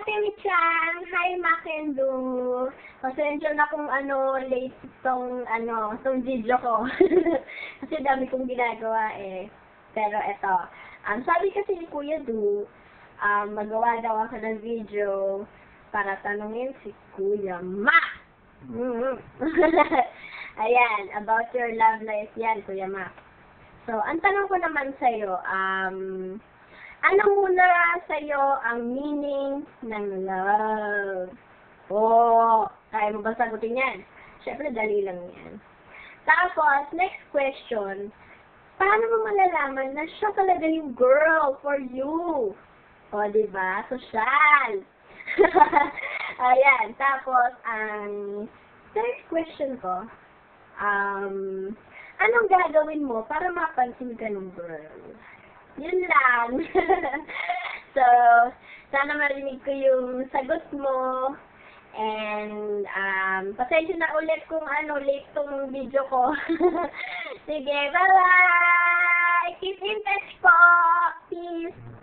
Timmy-chan! Hi, Makendu! Pasensya na kung late tong video ko. Kasi dami kong ginagawa eh. Pero eto, sabi kasi ni Kuya Du, magawa daw ako ng video para tanungin si Kuya Ma! Ayan, about your love life yan, Kuya Ma. So, ang tanong ko naman sa'yo, ano muna sa'yo ang meaning ng love? Kaya mo ba sagutin yan? Siyempre, dali lang yan. Tapos, next question, paano mo malalaman na siya talaga yung girl for you? Diba? Social. Ayan. Tapos, ang next question ko, anong gagawin mo para mapansin ka ng girl? Yun lang. So, sana marinig ko yung sagot mo. And, pasensya na ulit kung late tong video ko. Sige, bye-bye! Keep in touch po! Peace!